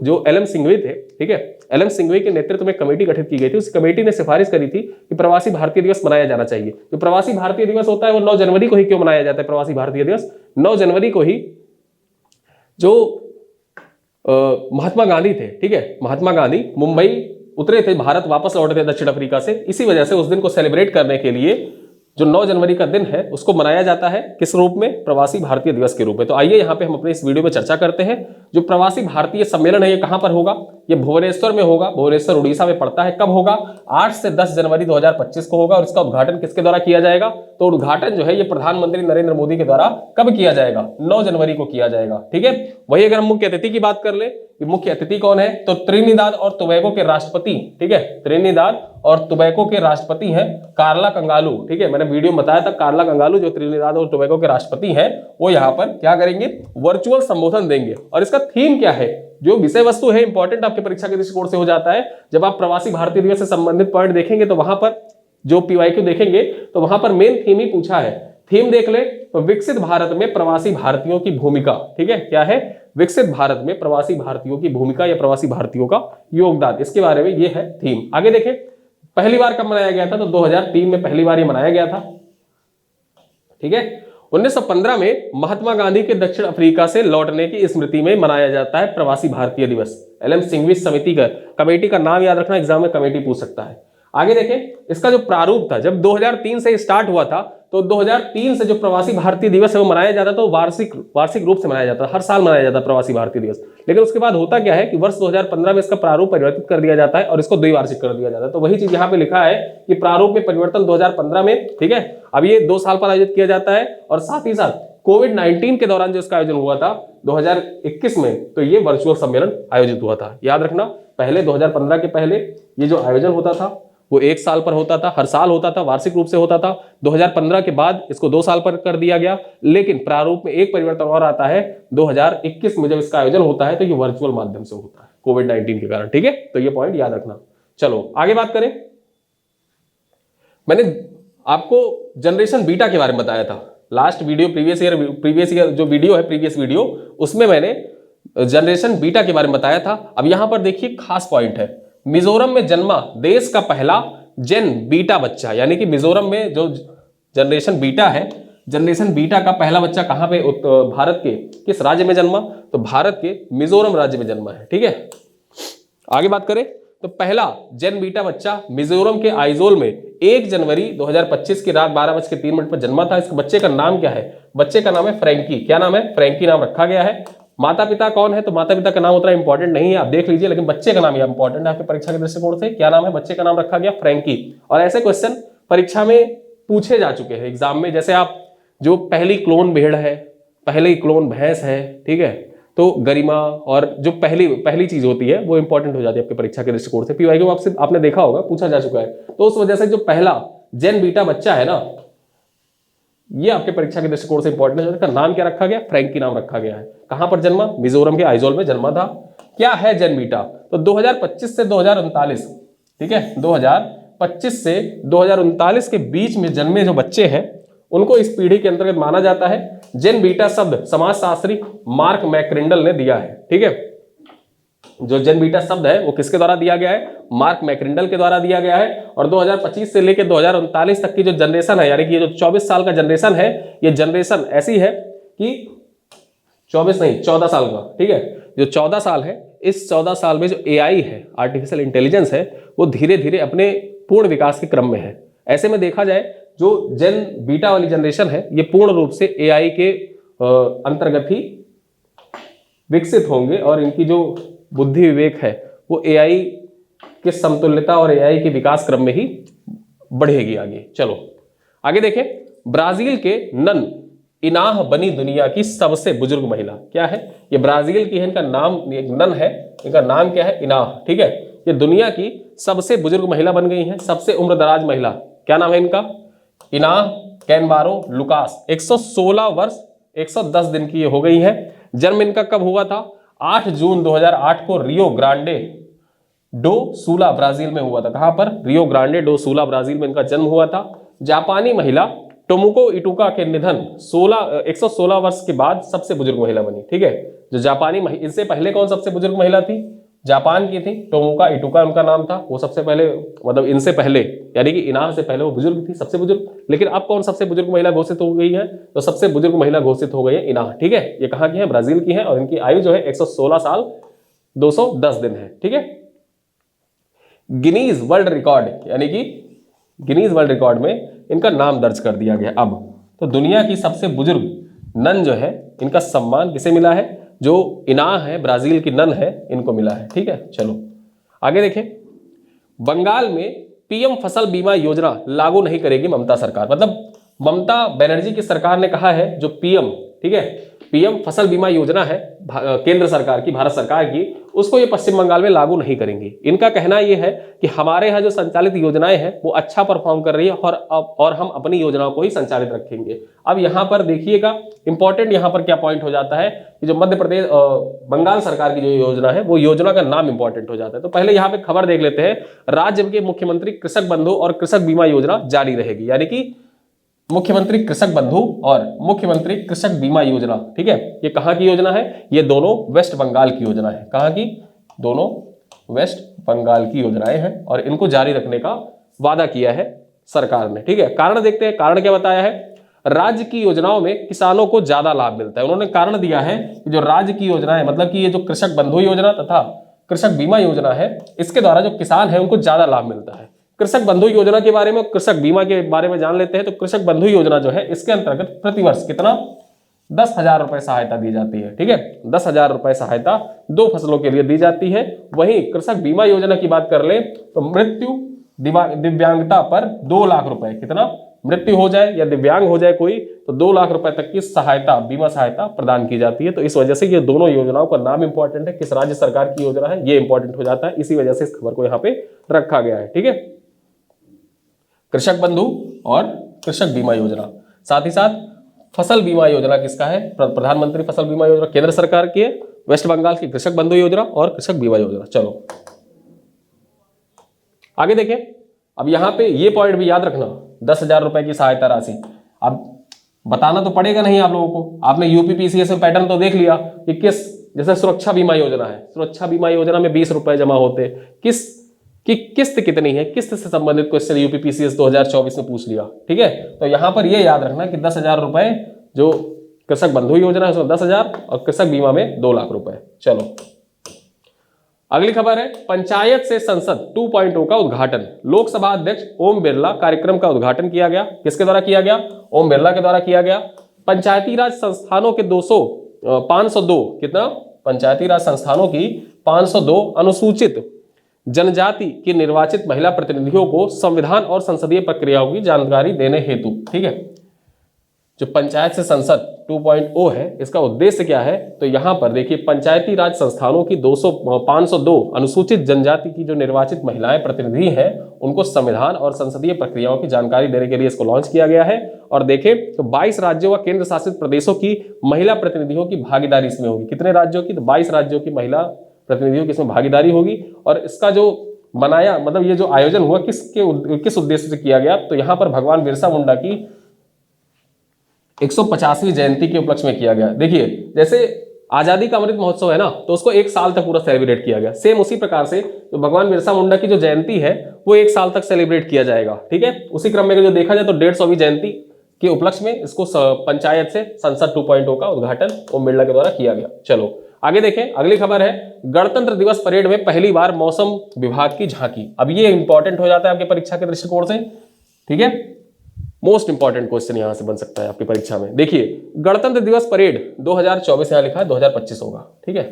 Speaker 1: जो एल एम सिंघवी थे, ठीक है, एल एम सिंघवी के नेतृत्व में कमेटी गठित की गई थी। उस कमेटी ने सिफारिश करी थी कि प्रवासी भारतीय दिवस मनाया जाना चाहिए। जो प्रवासी भारतीय दिवस होता है वो 9 जनवरी को ही क्यों मनाया जाता है, प्रवासी भारतीय दिवस 9 जनवरी को ही जो महात्मा गांधी थे, ठीक है, महात्मा गांधी मुंबई उतरे थे, भारत वापस लौटे थे दक्षिण अफ्रीका से, इसी वजह से उस दिन को सेलिब्रेट करने के लिए जो 9 जनवरी का दिन है उसको मनाया जाता है, किस रूप में, प्रवासी भारतीय दिवस के रूप में। तो आइए यहाँ पे हम अपने इस वीडियो में चर्चा करते हैं। जो प्रवासी भारतीय सम्मेलन है ये कहां पर होगा, ये भुवनेश्वर में होगा, भुवनेश्वर उड़ीसा में पड़ता है। कब होगा, 8 से 10 जनवरी 2025 को होगा। और इसका उद्घाटन किसके द्वारा किया जाएगा, तो उद्घाटन जो है ये प्रधानमंत्री नरेंद्र मोदी के द्वारा कब किया जाएगा, 9 जनवरी को किया जाएगा, ठीक है। वही अगर हम मुख्य अतिथि की बात कर ले, मुख्य अतिथि कौन है, तो त्रिनिदाद और टोबैगो के राष्ट्रपति, ठीक है, त्रिनिदाद और टोबैगो के राष्ट्रपति हैं कार्ला कंगालू, ठीक है, मैंने वीडियो में बताया था, कार्ला कंगालू जो त्रिनिदाद और टोबैगो के राष्ट्रपति हैं वो यहाँ पर क्या करेंगे, वर्चुअल संबोधन देंगे। और इसका थीम क्या है, जो विषय वस्तु है इंपॉर्टेंट आपके परीक्षा के दृष्टिकोण से हो जाता है। जब आप प्रवासी भारतीय दिवस से संबंधित पॉइंट देखेंगे तो वहां पर जो पीवाईक्यू देखेंगे तो वहां पर मेन थीम ही पूछा है। थीम देख ले तो विकसित भारत में प्रवासी भारतीयों की भूमिका, ठीक है, क्या है, विकसित भारत में प्रवासी भारतीयों की भूमिका या प्रवासी भारतीयों का योगदान, इसके बारे में ये है थीम। आगे देखें, पहली बार कब मनाया गया था, तो 2003 में पहली बार ये मनाया गया था, ठीक है। 1915 में महात्मा गांधी के दक्षिण अफ्रीका से लौटने की स्मृति में मनाया जाता है प्रवासी भारतीय दिवस। एल एम सिंघवी समिति का, कमेटी का नाम याद रखना, एग्जाम में कमेटी पूछ सकता है। आगे देखें, इसका जो प्रारूप था, जब 2003 से स्टार्ट हुआ था तो 2003 से जो प्रवासी भारतीय दिवस है वो मनाया जाता था, तो वार्षिक रूप से मनाया जाता है, हर साल मनाया जाता है प्रवासी भारतीय दिवस। लेकिन उसके बाद होता क्या है कि वर्ष 2015 में इसका प्रारूप परिवर्तित कर दिया जाता है और इसको द्विवार्षिक कर दिया जाता है। तो वही चीज यहाँ पे लिखा है कि प्रारूप में परिवर्तन 2015 में, ठीक है, अब ये 2 साल पर आयोजित किया जाता है। और साथ ही साथ कोविड-19 के दौरान जो इसका आयोजन हुआ था 2021 में, तो ये वर्चुअल सम्मेलन आयोजित हुआ था। याद रखना, पहले 2015 के पहले ये जो आयोजन होता था वो 1 साल पर होता था, हर साल होता था, वार्षिक रूप से होता था। 2015 के बाद इसको 2 साल पर कर दिया गया, लेकिन प्रारूप में एक परिवर्तन और आता है, 2021 में जब इसका आयोजन होता है तो ये वर्चुअल माध्यम से होता है कोविड-19 के कारण, ठीक है। तो ये पॉइंट याद रखना। चलो आगे बात करें, मैंने आपको जनरेशन बीटा के बारे में बताया था लास्ट वीडियो, प्रीवियस ईयर जो वीडियो है, प्रीवियस वीडियो, उसमें मैंने जनरेशन बीटा के बारे में बताया था। अब यहां पर देखिए खास पॉइंट है, मिजोरम में जन्मा देश का पहला जेन बीटा बच्चा, यानी कि मिजोरम में जो जनरेशन बीटा है, जनरेशन बीटा का पहला बच्चा कहां पे, भारत के किस राज्य में जन्मा, तो भारत के मिजोरम राज्य में जन्मा है, ठीक है। आगे बात करें तो पहला जेन बीटा बच्चा मिजोरम के आइजोल में 1 जनवरी 2025 की रात 12:03 पर जन्मा था। इस बच्चे का नाम क्या है, बच्चे का नाम है फ्रैंकी। क्या नाम है, फ्रैंकी नाम रखा गया है। माता पिता कौन है, तो माता पिता का नाम उतना इंपॉर्टेंट नहीं है, आप देख लीजिए, लेकिन बच्चे का नाम यह इंपॉर्टेंट है आपके परीक्षा के दृष्टिकोण से। क्या नाम है, बच्चे का नाम रखा गया फ्रैंकी। और ऐसे क्वेश्चन परीक्षा में पूछे जा चुके हैं एग्जाम में, जैसे आप जो पहली क्लोन भेड़ है, पहली क्लोन भैंस है, ठीक है, तो गरिमा और जो पहली चीज होती है वो इंपॉर्टेंट हो जाती है आपके परीक्षा के दृष्टिकोण से। पीवाईक्यू आपसे आपने देखा होगा, पूछा जा चुका है। तो उस वजह से जो पहला जेन बीटा बच्चा है ना, ये आपके परीक्षा के दृष्टिकोण से इंपॉर्टेंट है। इसका नाम क्या रखा गया? फ्रैंकी नाम रखा गया है। कहां पर जन्मा? मिजोरम के आइजोल में जन्मा था। क्या है जेन बीटा? तो 2025 से 2039, ठीक है, 2025 से 2039 के बीच में जन्मे जो बच्चे हैं उनको इस पीढ़ी के अंतर्गत माना जाता है। जेन बीटा शब्द समाजशास्त्री मार्क मैक्रिंडल ने दिया है, ठीक है। जो जेन बीटा शब्द है वो किसके द्वारा दिया गया है? मार्क मैक्रिंडल के द्वारा दिया गया है। और 2025 से लेकर 2039 तक की जो जनरेशन है, यानी कि ये जो 24 साल का जनरेशन है, ये जनरेशन ऐसी है कि 24 नहीं 14 साल का, ठीक है, जो 14 साल है, इस 14 साल में जो एआई है, आर्टिफिशियल इंटेलिजेंस है, वो धीरे धीरे अपने पूर्ण विकास के क्रम में है। ऐसे में देखा जाए जो जेन बीटा वाली जनरेशन है ये पूर्ण रूप से एआई के अंतर्गत ही विकसित होंगे और इनकी जो बुद्धि विवेक है वो एआई के समतुल्यता और एआई के विकास क्रम में ही बढ़ेगी आगे। चलो आगे देखें। ब्राजील के नन इनाह बनी दुनिया की सबसे बुजुर्ग महिला। क्या है? ये ब्राजील की है, इनका नाम, एक नन है, इनका नाम क्या है? इनाह, ठीक है। ये दुनिया की सबसे बुजुर्ग महिला बन गई हैं, सबसे उम्रदराज महिला। क्या नाम है इनका? इनाह कैनबारो लुकास। 116 वर्ष 110 दिन की ये हो गई है। जन्म इनका कब हुआ था? 8 जून 2008 को रियो ग्रांडे डो सुला ब्राजील में हुआ था। कहां पर? रियो ग्रांडे डो सुला ब्राजील में इनका जन्म हुआ था। जापानी महिला टोमोको इटुका के निधन 116 वर्ष के बाद सबसे बुजुर्ग महिला बनी, ठीक है। जो जापानी इससे पहले कौन सबसे बुजुर्ग महिला थी? जापान की थी, टोमोका इटुका उनका नाम था। वो सबसे पहले, मतलब इनसे पहले, यानी कि इनाह से पहले वो बुजुर्ग थी, सबसे बुजुर्ग। लेकिन अब कौन सबसे बुजुर्ग महिला घोषित हो गई है? तो सबसे बुजुर्ग महिला घोषित हो गई है इनाह, ठीक है। ये कहाँ की है? ब्राजील की है और इनकी आयु जो है 116 साल 210 दिन है, ठीक है। गिनीज वर्ल्ड रिकॉर्ड, यानी कि गिनीज वर्ल्ड रिकॉर्ड में इनका नाम दर्ज कर दिया गया। अब तो दुनिया की सबसे बुजुर्ग नन जो है, इनका सम्मान किसे मिला है? जो इनाह है, ब्राजील की नन है, इनको मिला है, ठीक है। चलो आगे देखें। बंगाल में पीएम फसल बीमा योजना लागू नहीं करेगी ममता सरकार। मतलब ममता बनर्जी की सरकार ने कहा है जो पीएम, ठीक है, पीएम फसल बीमा योजना है केंद्र सरकार की, भारत सरकार की, उसको ये पश्चिम बंगाल में लागू नहीं करेंगी। इनका कहना यह है कि हमारे यहाँ जो संचालित योजनाएं हैं वो अच्छा परफॉर्म कर रही है और हम अपनी योजनाओं को ही संचालित रखेंगे। अब यहाँ पर देखिएगा, इंपॉर्टेंट यहाँ पर क्या पॉइंट हो जाता है कि जो मध्य प्रदेश बंगाल सरकार की जो योजना है वो योजना का नाम इंपॉर्टेंट हो जाता है। तो पहले यहाँ पे खबर देख लेते हैं। राज्य के मुख्यमंत्री कृषक बंधु और कृषक बीमा योजना जारी रहेगी, यानी कि मुख्यमंत्री कृषक बंधु और मुख्यमंत्री कृषक बीमा योजना, ठीक है। ये कहां की योजना है? ये दोनों वेस्ट बंगाल की योजना है। कहां की? दोनों वेस्ट बंगाल की योजनाएं हैं और इनको जारी रखने का वादा किया है सरकार ने, ठीक है। कारण देखते हैं, कारण क्या बताया है? राज्य की योजनाओं में किसानों को ज्यादा लाभ मिलता है। उन्होंने कारण दिया है कि जो राज्य की योजनाएं, मतलब कि ये जो कृषक बंधु योजना तथा कृषक बीमा योजना है, इसके द्वारा जो किसान है उनको ज्यादा लाभ मिलता है। कृषक बंधु योजना के बारे में, कृषक बीमा के बारे में जान लेते हैं। तो कृषक बंधु योजना जो है इसके अंतर्गत प्रतिवर्ष कितना? 10,000 रुपए सहायता दी जाती है, ठीक है। 10,000 रुपए सहायता 2 फसलों के लिए दी जाती है। वहीं कृषक बीमा योजना की बात कर ले तो मृत्यु दिव्यांगता पर 2 लाख रुपए, कितना? मृत्यु हो जाए या दिव्यांग हो जाए कोई तो 2 लाख रुपए तक की सहायता, बीमा सहायता प्रदान की जाती है। तो इस वजह से ये दोनों योजनाओं का नाम इंपॉर्टेंट है, किस राज्य सरकार की योजना है ये इंपॉर्टेंट हो जाता है। इसी वजह से इस खबर को यहाँ पे रखा गया है, ठीक है। कृषक बंधु और कृषक बीमा योजना, साथ ही साथ फसल बीमा योजना किसका है? प्रधानमंत्री फसल बीमा योजना केंद्र सरकार की है। वेस्ट बंगाल की कृषक बंधु योजना और कृषक बीमा योजना। चलो आगे देखें। अब यहां पे ये पॉइंट भी याद रखना, 10,000 रुपए की सहायता राशि। अब बताना तो पड़ेगा नहीं आप लोगों को, आपने यूपीपीसीएस में पैटर्न तो देख लिया कि किस, जैसे सुरक्षा बीमा योजना है, सुरक्षा बीमा योजना में 20 रुपए जमा होते, किस्त कितनी है, किस्त से संबंधित क्वेश्चन यूपीपीसीएस 2024 में पूछ लिया, ठीक है। तो यहां पर यह याद रखना कि 10,000 रुपए जो कृषक बंधु योजना है उसमें 10,000 और कृषक बीमा में 2 लाख रुपए। चलो अगली खबर है, पंचायत से संसद 2.0 का उद्घाटन। लोकसभा अध्यक्ष ओम बिरला कार्यक्रम का उद्घाटन किया गया। किसके द्वारा किया गया? ओम बिरला के द्वारा किया गया। पंचायती राज संस्थानों के 502 कितना? पंचायती राज संस्थानों की 502 अनुसूचित जनजाति की निर्वाचित महिला प्रतिनिधियों को संविधान और संसदीय प्रक्रियाओं की जानकारी देने हेतु, ठीक है। जो पंचायत से संसद 2.0 है, इसका उद्देश्य क्या है, तो यहाँ पर देखिए पंचायती राज संस्थानों की 502 अनुसूचित जनजाति की जो निर्वाचित महिलाएं प्रतिनिधि हैं उनको संविधान और संसदीय प्रक्रियाओं की जानकारी देने के लिए इसको लॉन्च किया गया है। और देखें तो 22 राज्यों व केंद्र शासित प्रदेशों की महिला प्रतिनिधियों की भागीदारी इसमें होगी। कितने राज्यों की, तो 22 राज्यों की महिला प्रतिनिधियों की इसमें भागीदारी होगी। और इसका जो बनाया, मतलब ये जो आयोजन हुआ किस उद्देश्य से किया गया, तो यहाँ पर भगवान बिरसा मुंडा की 150वीं जयंती के उपलक्ष्य में किया गया। देखिए जैसे आजादी का अमृत महोत्सव है ना, तो उसको 1 साल तक पूरा सेलिब्रेट किया गया। सेम उसी प्रकार से जो भगवान बिरसा मुंडा की जो जयंती है वो 1 साल तक सेलिब्रेट किया जाएगा। ठीक है, उसी क्रम में जो देखा जाए तो 150वीं जयंती के उपलक्ष्य में इसको पंचायत से संसद 2.0 का उद्घाटन ओम बिरला के द्वारा किया गया। चलो आगे देखें, अगली खबर है गणतंत्र दिवस परेड में पहली बार मौसम विभाग की झांकी। अब ये इंपॉर्टेंट हो जाता है आपके परीक्षा के दृष्टिकोण से। ठीक है, मोस्ट इंपॉर्टेंट क्वेश्चन यहां से बन सकता है आपकी परीक्षा में। देखिए गणतंत्र दिवस परेड 2024, यहां लिखा है 2025 होगा। ठीक है,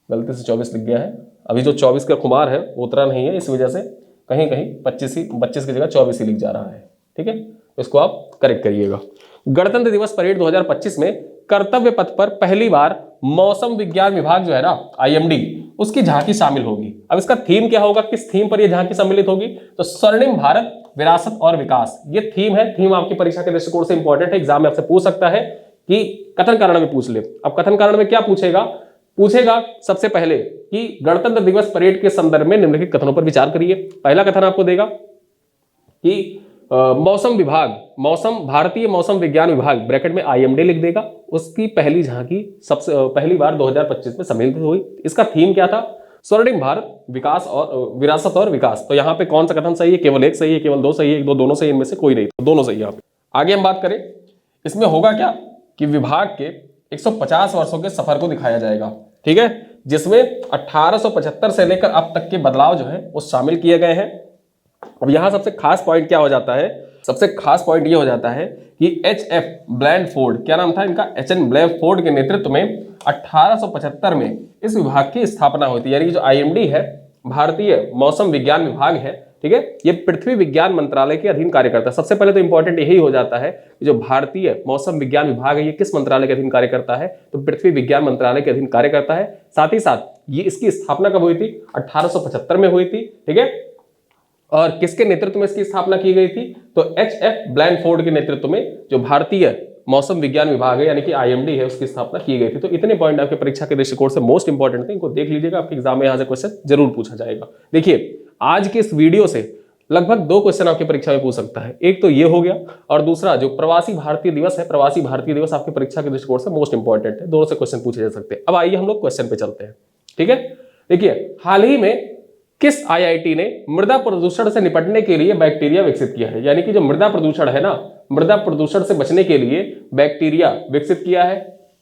Speaker 1: गलती से 24 लिख गया है, अभी जो 24 का खुमार है वो उतरा नहीं है, इस वजह से कहीं कहीं 25 की जगह 24 ही लिख जा रहा है। ठीक है, तो इसको आप करेक्ट करिएगा। गणतंत्र दिवस परेड 2025 में कर्तव्य पथ पर पहली बार मौसम विज्ञान विभाग जो है ना, IMD, उसकी झांकी शामिल होगी। अब इसका थीम क्या होगा, किस थीम पर यह झांकी सम्मिलित होगी, तो स्वर्णिम भारत विरासत और विकास, ये थीम है। थीम आपकी परीक्षा के दृष्टिकोण से इंपॉर्टेंट है, एग्जाम में आपसे पूछ सकता है कि कथन कारण में पूछ ले। अब कथन कारण में क्या पूछेगा सबसे पहले कि गणतंत्र दिवस परेड के संदर्भ में निम्नलिखित कथनों पर विचार करिए। पहला कथन आपको देगा कि मौसम विभाग, भारतीय मौसम विज्ञान विभाग ब्रैकेट में IMD लिख देगा, उसकी पहली झांकी सबसे पहली बार 2025 में सम्मिलित हुई। इसका थीम क्या था, स्वर्णिम भारत विकास और विरासत और विकास। तो यहाँ पे कौन सा कथन सही है, केवल एक सही है, केवल दो सही है, एक दो दोनों सही, इनमें से कोई नहीं, तो दोनों सही है। यहाँ पे आगे हम बात करें, इसमें होगा क्या कि विभाग के 150 वर्षों के सफर को दिखाया जाएगा। ठीक है, जिसमें 1875 से लेकर अब तक के बदलाव जो है वो शामिल किए गए हैं। अब यहां सबसे खास पॉइंट क्या हो जाता है, सबसे खास पॉइंट ये हो जाता है कि HF ब्लैंडफोर्ड, क्या नाम था इनका, HN ब्लैंडफोर्ड के नेतृत्व में 1875 में इस विभाग की स्थापना हुई थी। यानी कि जो IMD है, भारतीय मौसम विज्ञान विभाग है, ठीक है, ये पृथ्वी विज्ञान मंत्रालय के अधीन कार्य करता है। सबसे पहले तो इंपॉर्टेंट यही हो जाता है कि जो भारतीय मौसम विज्ञान विभाग है ये किस मंत्रालय के अधीन कार्य करता है, तो पृथ्वी विज्ञान मंत्रालय के अधीन कार्य करता है। साथ ही साथ ये इसकी स्थापना कब हुई थी, 1875 में हुई थी। ठीक है, और किसके नेतृत्व में इसकी स्थापना की गई थी, तो HF ब्लैंडफोर्ड के नेतृत्व में जो भारतीय मौसम विज्ञान विभाग है यानी कि IMD है, उसकी स्थापना की गई थी। तो इतने पॉइंट आपके परीक्षा के दृष्टिकोण से मोस्ट इंपॉर्टेंट थे, इनको देख लीजिएगा, आपके एग्जाम में यहां से क्वेश्चन जरूर पूछा जाएगा। देखिए आज के इस वीडियो से लगभग 2 क्वेश्चन आपकी परीक्षा में पूछ सकता है। एक तो ये हो गया, और दूसरा जो प्रवासी भारतीय दिवस है, प्रवासी भारतीय दिवस आपकी परीक्षा के दृष्टिकोण से मोस्ट इंपॉर्टेंट है, दोनों से क्वेश्चन पूछे जा सकते हैं। अब आइए हम लोग क्वेश्चन पे चलते हैं। ठीक है, देखिए हाल ही में किस IIT ने मृदा प्रदूषण से निपटने के लिए बैक्टीरिया विकसित किया है। यानी कि जो मृदा प्रदूषण है ना, मृदा प्रदूषण से बचने के लिए बैक्टीरिया विकसित किया है।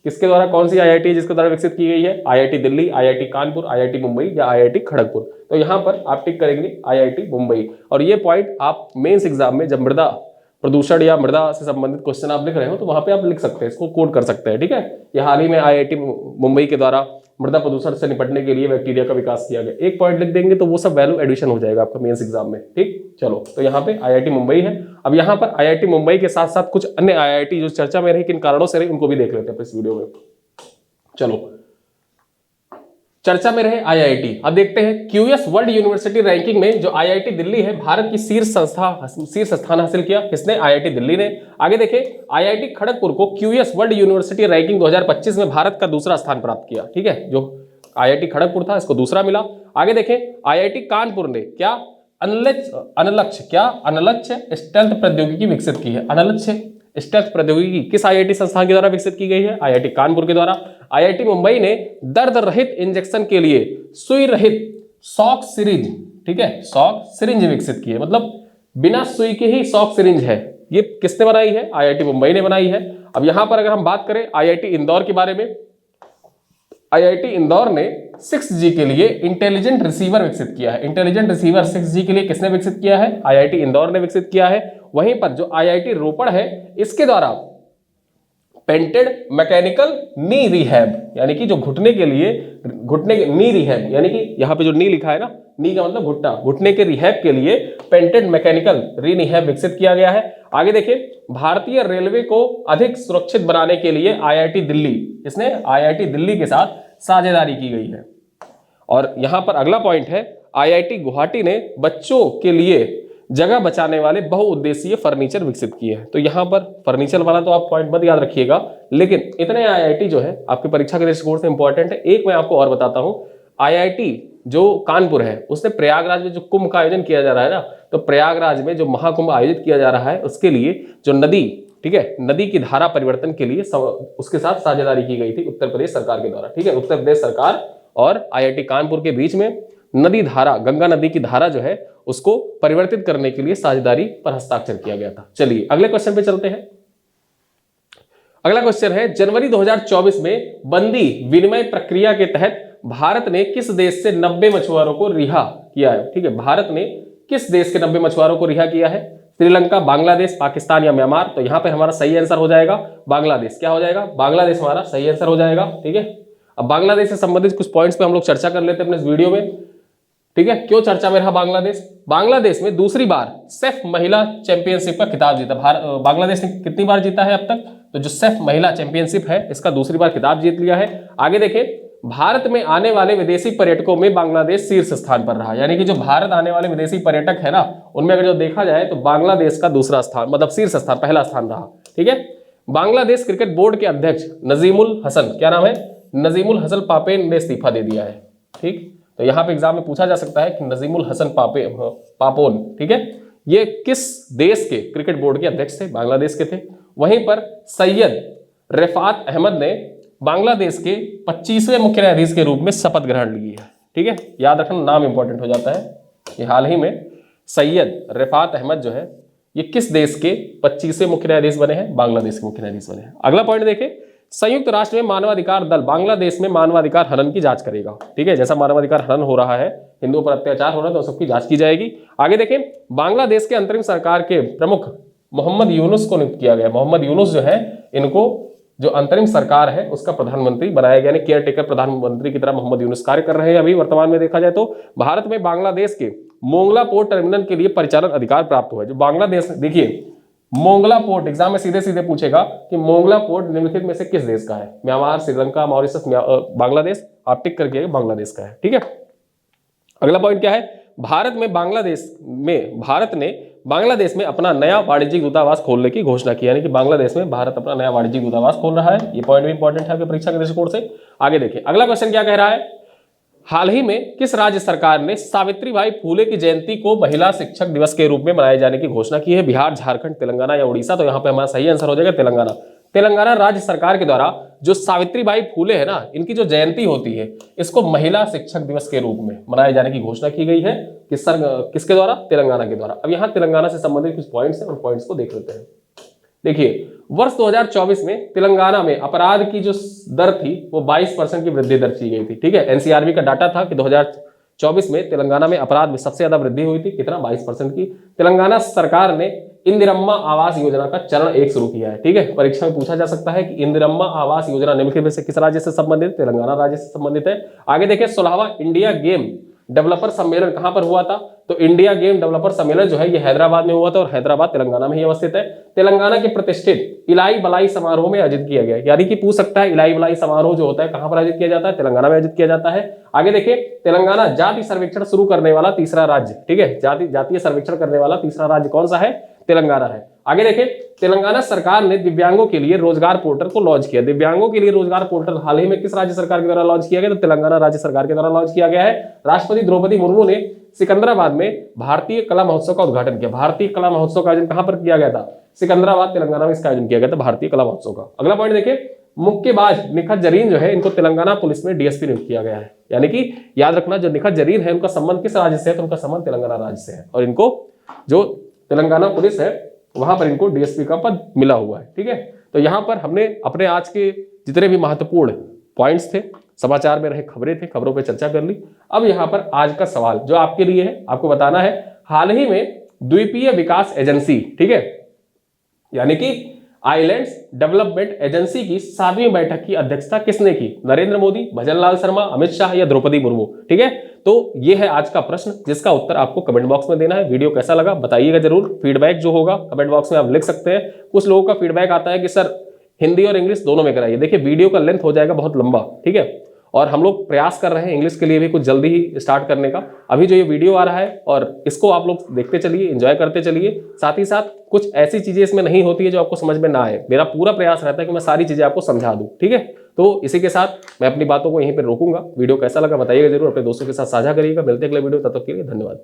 Speaker 1: किसके द्वारा, कौन सी IIT है जिसके द्वारा विकसित की गई है, IIT Delhi, IIT Kanpur, IIT Mumbai या IIT खड़गपुर। तो यहां पर आप टिक करेंगे IIT मुंबई। और ये पॉइंट आप मेंस एग्जाम में जब मृदा प्रदूषण या मृदा से संबंधित क्वेश्चन आप लिख रहे हो तो वहां पे आप लिख सकते हैं, इसको कोड कर सकते हैं। ठीक है, ये हाल ही में IIT मुंबई के द्वारा मृदा प्रदूषण से निपटने के लिए बैक्टीरिया का विकास किया गया। एक पॉइंट लिख देंगे तो वो सब वैल्यू एडिशन हो जाएगा आपका मेंस एग्जाम में। ठीक, चलो तो यहाँ पे IIT मुंबई है। अब यहाँ पर IIT मुंबई के साथ साथ कुछ अन्य IIT जो चर्चा में रही, किन कारणों से रही, उनको भी देख लेते हैं इस वीडियो में। चलो चर्चा में रहे IIT। अब देखते हैं QS वर्ल्ड यूनिवर्सिटी रैंकिंग में जो IIT दिल्ली है, भारत की शीर्ष स्थान हासिल किया। किसने, IIT दिल्ली ने। आगे देखें IIT खड़गपुर को QS वर्ल्ड यूनिवर्सिटी रैंकिंग 2025 में भारत का दूसरा स्थान प्राप्त किया। ठीक है, जो IIT खड़गपुर था इसको दूसरा मिला। आगे देखें IIT कानपुर ने क्या अनलक्ष्य स्टेल्थ प्रौद्योगिकी विकसित की है। अनलक्ष्य स्टेल्थ प्रौद्योगिकी किस IIT संस्थान के द्वारा विकसित की गई है, IIT कानपुर के द्वारा। IIT मुंबई ने दर्द रहित इंजेक्शन के लिए सुई रहित शॉक सिरिंज, ठीक है, शॉक सिरिंज विकसित की है। मतलब बिना सुई के ही शॉक सिरिंज है, ये किसने बनाई है, IIT मुंबई ने बनाई है। अब यहां पर अगर हम बात करें IIT इंदौर के बारे में, IIT इंदौर ने 6G के लिए इंटेलिजेंट रिसीवर विकसित किया है। इंटेलिजेंट रिसीवर 6G के लिए किसने विकसित किया है, IIT इंदौर ने विकसित किया है। वहीं पर जो IIT रोपड़ है, इसके द्वारा पेंटेड मैकेनिकल नी रिहैब, यानी कि जो घुटने के नी रिहैब, यानी कि यहाँ पे जो नी लिखा है ना, नी का मतलब घुटना, घुटने के रिहैब के लिए पेंटेड मैकेनिकल रिहैब विकसित किया गया है। आगे देखिए, भारतीय रेलवे को अधिक सुरक्षित बनाने के लिए आईआईटी दिल्ली, इसने आईआईटी दिल्ली के साथ साझेदारी की गई है। और यहां पर अगला पॉइंट है, आईआईटी गुवाहाटी ने बच्चों के लिए जगह बचाने वाले बहुउद्देशीय फर्नीचर विकसित किए हैं। तो यहां पर फर्नीचर वाला तो आप पॉइंट मत याद रखिएगा, लेकिन इतने आईआईटी जो है आपकी परीक्षा के दृष्टिकोण से इंपॉर्टेंट है। एक मैं आपको और बताता हूं, आईआईटी जो कानपुर है उसने प्रयागराज में जो कुंभ का आयोजन किया जा रहा है ना, तो प्रयागराज में जो महाकुंभ आयोजित किया जा रहा है उसके लिए जो नदी, ठीक है, नदी की धारा परिवर्तन के लिए उसके साथ साझेदारी की गई थी उत्तर प्रदेश सरकार के द्वारा। ठीक है, उत्तर प्रदेश सरकार और आईआईटी कानपुर के बीच में नदी धारा, गंगा नदी की धारा जो है उसको परिवर्तित करने के लिए साझेदारी पर हस्ताक्षर किया गया था। चलिए अगले क्वेश्चन पे चलते हैं। अगला क्वेश्चन है, जनवरी 2024 में बंदी विनिमय प्रक्रिया के तहत भारत ने किस देश से 90 मछुआरों को रिहा किया है? ठीक है, भारत ने किस देश के 90 मछुआरों को रिहा किया है? श्रीलंका, बांग्लादेश, पाकिस्तान या म्यांमार? तो यहां पर हमारा सही आंसर हो जाएगा बांग्लादेश। क्या हो जाएगा? बांग्लादेश हमारा सही आंसर हो जाएगा। ठीक है, अब बांग्लादेश से संबंधित कुछ पॉइंट्स पे हम लोग चर्चा कर लेते हैं अपने इस वीडियो में। ठीक है, क्यों चर्चा में रहा बांग्लादेश? बांग्लादेश में दूसरी बार सेफ महिला चैंपियनशिप का खिताब जीता। बांग्लादेश ने कितनी बार जीता है अब तक? तो जो सेफ महिला चैंपियनशिप है इसका दूसरी बार खिताब जीत लिया है। आगे देखें, भारत में आने वाले विदेशी पर्यटकों में बांग्लादेश शीर्ष स्थान पर रहा। यानी कि जो भारत आने वाले विदेशी पर्यटक है ना, उनमें अगर जो देखा जाए तो बांग्लादेश का दूसरा स्थान, मतलब शीर्ष स्थान, पहला स्थान रहा। ठीक है, बांग्लादेश क्रिकेट बोर्ड के अध्यक्ष नजीमुल हसन, क्या नाम है? नजीमुल हसन पापेन ने इस्तीफा दे दिया है। ठीक, तो यहां पे एग्जाम में पूछा जा सकता है कि नजीमुल हसन पापोन, ठीक है, ये किस देश के क्रिकेट बोर्ड के अध्यक्ष थे? बांग्लादेश के थे। वहीं पर सैयद रिफात अहमद ने बांग्लादेश के 25वें मुख्य न्यायाधीश के रूप में शपथ ग्रहण ली है। ठीक है, याद रखना, नाम इंपॉर्टेंट हो जाता है। ये हाल ही में सैयद रिफात अहमद जो है ये किस देश के 25वें मुख्य न्यायाधीश बने हैं? बांग्लादेश के मुख्य न्यायाधीश बने हैं। अगला पॉइंट देखें, संयुक्त राष्ट्र में मानवाधिकार दल बांग्लादेश में मानवाधिकार हनन की जांच करेगा। ठीक है, जैसा मानवाधिकार हनन हो रहा है, हिंदुओं पर अत्याचार हो रहा है, तो सबकी जांच की जाएगी। आगे देखें, बांग्लादेश के अंतरिम सरकार के प्रमुख मोहम्मद यूनुस को नियुक्त किया गया। मोहम्मद यूनुस जो है, इनको जो अंतरिम सरकार है उसका प्रधानमंत्री बनाया गया, केयर टेकर प्रधानमंत्री की तरह मोहम्मद यूनुस कार्य कर रहे हैं अभी वर्तमान में देखा जाए तो। भारत में बांग्लादेश के मोंगला पोर्ट टर्मिनल के लिए परिचालन अधिकार प्राप्त हुआ है। जो बांग्लादेश, देखिए मोंगला पोर्ट, एग्जाम में सीधे सीधे पूछेगा कि मोंगला पोर्ट निम्नलिखित में से किस देश का है? Myanmar, Sri Lanka, Mauritius, Bangladesh? आप टिक करके बांग्लादेश का है। ठीक है, अगला पॉइंट क्या है, भारत ने बांग्लादेश में अपना नया वाणिज्यिक दूतावास खोलने की घोषणा की। यानी कि बांग्लादेश में भारत अपना नया वाणिज्यिक दूतावास खोल रहा है। ये पॉइंट भी इंपॉर्टेंट है आपके परीक्षा के दृष्टिकोण से। आगे देखिए, अगला क्वेश्चन क्या कह रहा है, हाल ही में किस राज्य सरकार ने सावित्रीबाई फूले की जयंती को महिला शिक्षक दिवस के रूप में मनाए जाने की घोषणा की है? बिहार, झारखंड, तेलंगाना या उड़ीसा? तो यहाँ पे हमारा सही आंसर हो जाएगा तेलंगाना। तेलंगाना राज्य सरकार के द्वारा जो सावित्रीबाई फूले है ना, इनकी जो जयंती होती है, इसको महिला शिक्षक दिवस के रूप में मनाए जाने की घोषणा की गई है। किसके द्वारा? तेलंगाना के द्वारा। अब यहाँ तेलंगाना से संबंधित कुछ पॉइंट्स हैं, उन पॉइंट्स को देख लेते हैं। देखिए, वर्ष 2024 में तेलंगाना में अपराध की जो दर थी वो 22% की वृद्धि दर्ज की गई थी। ठीक है, एनसीआरबी का डाटा था कि 2024 में तेलंगाना में अपराध में सबसे ज्यादा वृद्धि हुई थी। कितना? 22% की। तेलंगाना सरकार ने इंदिरम्मा आवास योजना का चरण 1 शुरू किया है। ठीक है, परीक्षा में पूछा जा सकता है कि इंदिरम्मा आवास योजना निम्नलिखित में से किस राज्य से संबंधित? तेलंगाना राज्य से संबंधित है। आगे देखिए, 16वां इंडिया गेम डेवलपर सम्मेलन कहां पर हुआ था? तो इंडिया गेम डेवलपर सम्मेलन जो है ये हैदराबाद में हुआ था, और हैदराबाद तेलंगाना में ही अवस्थित है। तेलंगाना के प्रतिष्ठित इलाई बलाई समारोह में आयोजित किया गया। यानी कि पूछ सकता है इलाई बलाई समारोह जो होता है कहां पर आयोजित किया जाता है? तेलंगाना में आयोजित किया जाता है। आगे देखिए, तेलंगाना जाति सर्वेक्षण शुरू करने वाला तीसरा राज्य। ठीक है, जातीय सर्वेक्षण करने वाला तीसरा राज्य कौन सा है? तेलंगाना है। आगे देखें, तेलंगाना सरकार ने दिव्यांगों के लिए रोजगार पोर्टल को लॉन्च किया। दिव्यांगों के लिए रोजगार पोर्टल हाल ही में किस राज्य सरकार के द्वारा लॉन्च किया गया? तो तेलंगाना राज्य सरकार के द्वारा लॉन्च किया गया है। राष्ट्रपति द्रौपदी मुर्मू ने सिकंदराबाद में भारतीय कला महोत्सव का उद्घाटन किया। भारतीय कला महोत्सव का आयोजन कहां पर किया गया था? सिकंदराबाद, तेलंगाना में इसका आयोजन किया गया था, भारतीय कला महोत्सव का। अगला पॉइंट देखिए, मुक्केबाज निखत जरीन जो है, इनको तेलंगाना पुलिस में डीएसपी नियुक्त किया गया है। यानी कि याद रखना, जो निखत जरीन है उनका संबंध किस राज्य से है? तो उनका संबंध तेलंगाना राज्य से है, और इनको जो तेलंगाना पुलिस है वहां पर इनको डीएसपी का पद मिला हुआ है। ठीक है, तो यहां पर हमने अपने आज के जितने भी महत्वपूर्ण पॉइंट्स थे, समाचार में रहे खबरें थे, खबरों पे चर्चा कर ली। अब यहां पर आज का सवाल जो आपके लिए है, आपको बताना है, हाल ही में द्वीपीय विकास एजेंसी, ठीक है, यानी कि आइलैंड्स डेवलपमेंट एजेंसी की 7वीं बैठक की अध्यक्षता किसने की? नरेंद्र मोदी, भजनलाल शर्मा, अमित शाह या द्रौपदी मुर्मू? ठीक है, तो ये है आज का प्रश्न जिसका उत्तर आपको कमेंट बॉक्स में देना है। वीडियो कैसा लगा बताइएगा जरूर। फीडबैक जो होगा कमेंट बॉक्स में आप लिख सकते हैं। कुछ लोगों का फीडबैक आता है कि सर हिंदी और इंग्लिश दोनों में कराइए। देखिए वीडियो का लेंथ हो जाएगा बहुत लंबा, ठीक है, और हम लोग प्रयास कर रहे हैं इंग्लिश के लिए भी कुछ जल्दी ही स्टार्ट करने का। अभी जो ये वीडियो आ रहा है और इसको आप लोग देखते चलिए, एंजॉय करते चलिए। साथ ही साथ कुछ ऐसी चीजें इसमें नहीं होती है जो आपको समझ में ना आए। मेरा पूरा प्रयास रहता है कि मैं सारी चीजें आपको समझा दूं, ठीक है। तो इसी के साथ मैं अपनी बातों को यहीं पर रोकूंगा। वीडियो कैसा लगा बताइएगा जरूर, अपने दोस्तों के साथ साझा करिएगा। मिलते हैं अगले वीडियो, तब तक के लिए धन्यवाद।